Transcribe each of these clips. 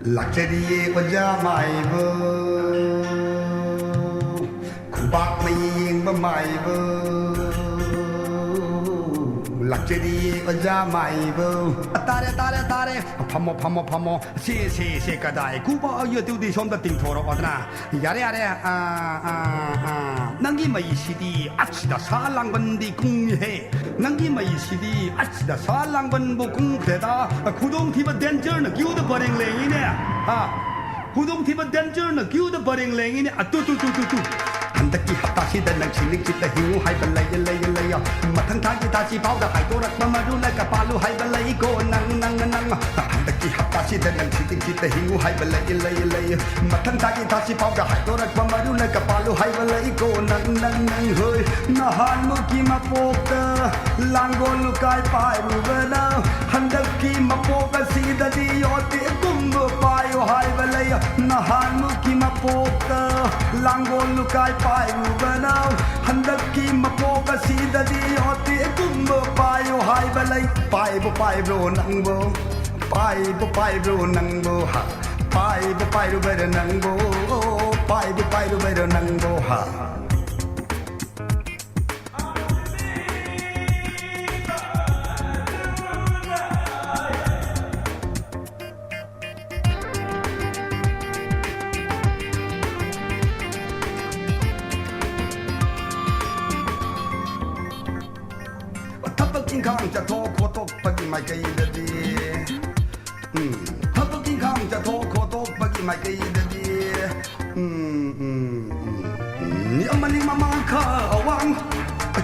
락제리의 원자마이브 구박미잉 마이브 락제리의 원자마이브 따레 파모 시가다이 구바 여두디 좀더 띵토로 오드나 야래 낭기 마이시디 아치다 살랑번디 궁해 낭기 마이시디 아치다 살랑번부 궁대다 구동티버 덴저는 기우드 버링랭이네 구동티버 덴저는 기우드 버링랭이네 뚜뚜뚜뚜뚜 한덕기 합다시다 낭치닝 짓다 희우 하이발레이레이레이야 마탕타기 다시 바우다 하이도락 마마루라가 발루 하이발레이고 낭낭낭 한덕기 합다시다 낭치닝 짓다 희우 하이발레이레이레이야 마탕타기 다시 바우다 하이도락 마마루라가 발루 하이발레이고 낭낭낭 헐 나한 무기 마포다 랑골루 가이 파이루베나 한덕기 마포가 시다디 어디 꿈부 파이오 하이발레이야 나한 무기 마포다 랑골루 가이 파이루베나 한덕기 마포가 시다디 어디 꿈부 파이오 하이발레이 파이브 낭보 파이브 낭보 하 파이브 베르 낭보 파이브 베르 낭보 하กินข้างจะโทโคตกปะกิไม่เคยได้ดีถ้ากินข้างจะโทโคตกปะกิไม่เคยได้ดีนี่มันนี่มาข้าวัง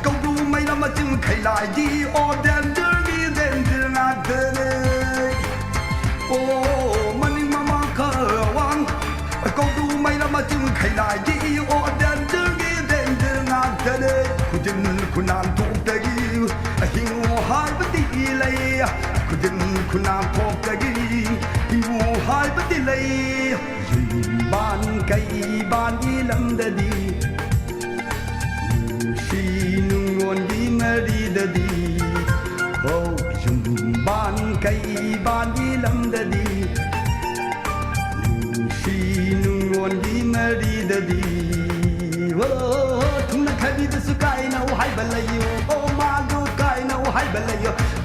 ก็ดูไม่ละมาจึงใครลายดีโอเดนเดอร์กีเดนเดอร์นาเดเลยโอ้มันนี่มาข้าวังก็ดูไม่ละมาจึงใครลายดีโอเดนเดอร์กีเดนเดอร์นาเดเลยคุณจึงคุณนานทุกเดือนหิงหายปฏิเลยคุณดินคุณน้ำพบตะกี้หิงหายปฏิเลยยืนบ้านไก่บ้านยี่ลำเดดีชีนุ่งวนดีมาดีเดดีโอ้ยืนบ้านไก่บ้านยี่ลำเดดีชีนุ่งวนดีมาดีเดดีโอ้ทุ่งนักขับดีสุกายน่าหายไปเลยโอ้มาดูhai bờ lầy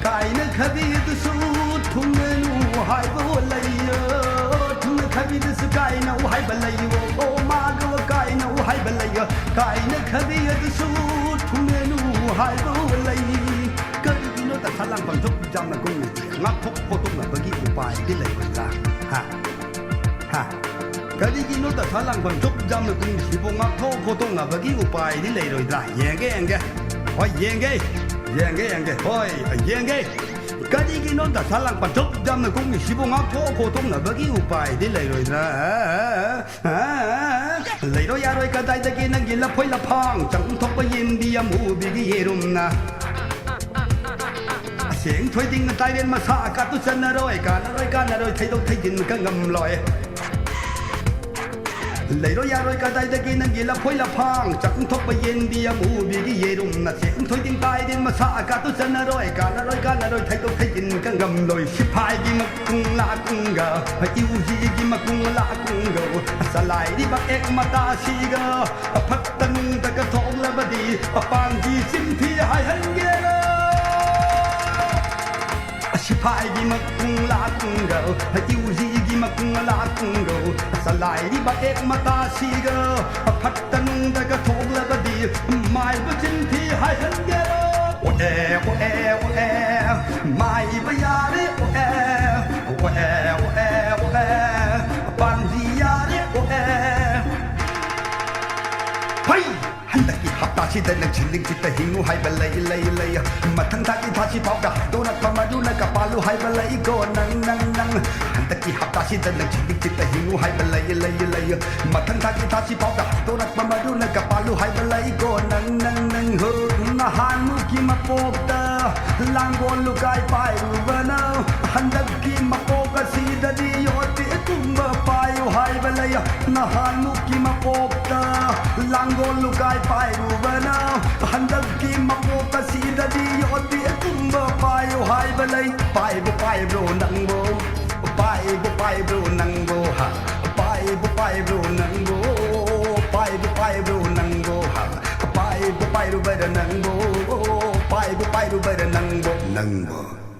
cài nước khơi từ suốt thung nu hai bờ lầy thung nước khơi từ suốt cài nu hai bờ lầy ô ma go cài nu hai bờ lầy cài nước khơi từ suốt thung nu hai bờ lầy cái gì nó ta thà lăng bằng thúc jam là cung ngáp thúc cô tung là bagi upai đi lầy mình ra ha cái gì nó ta thà lăng bằng thúc jam là cung chỉ bộ ngáp thúc cô tung là bagi upai đi lầy rồi ra yang cái ôi yang cái ôi yang cái gì nó đã thà lăng bằng thúc jam là cung chỉ bộ ngáp thúc cô tung là bagi upai đi lầy rồi ra lầy rồi ya rồi cái đại cái năng gì là phơi là phang chẳng thúc bao nhiêu đi mu bị cái gì rum naเสียงถอยดิ้งตายเรียนมาสากัดตุจันนรอยการนรอยไทยต้องไทยดินก็งำลอยเลยรอยารอยกระไดตะกี้นั่งยีละพอยละพังจักทบไปเย็นเบียมูบีกีเยรุ่มน่ะเสียงถอยดิ้งตายเรียนมาสากัดตุจันนรอยการนรอยไทยต้องไทยดินก็งำลอยชิพายกิมากุงลากุงกะอิวจีกิมากุงลากุงกะสลายดิบักเอกมาตาชีกะพัดตันตะกะทองละบดีปางจีซิมที่หายหันเกลชิพายกิมากุงลากุงกะอิวจีกิมากุงลากุงกะสลายดิบักเอกมาตาชีกะพัดตันตะกะทองละบดีไม่บ่จินที่หายหันเกลโอแอไม่บ่ยาเรโอแอปันดียาเรโอแอเฮ้ยหันตะกี้หับตาชีเดนชิลิงจิตหิงูให้เบลัยมาทั้งตากี้ทาชีเผาดะโดนัทมาดูนักปาลูให้เบลัยก็นังหันตะกี้หับตาชีเดนชิลิงจิตหิงูให้เบลัยมาทั้งตากี้ทาชีเผาดะโดนัทมาดูนักปาลูให้เบลัยก็นังเฮนาหันมุกี้มาปกตาลังกอลูกายไปรูบนาหันตะกี้มาปกสีดดียอดตุ้มไปให้เบลัยนาหันมุกี้มาปกตาลังกอลูกายไปรูบนาหันตะกี้มาปกสีดดียอดตุ้มไปให้เบลัยไปโรนังโบ bro nango ha pai bro nango pai bro nango ha pai ru bar nango pai ru bar nango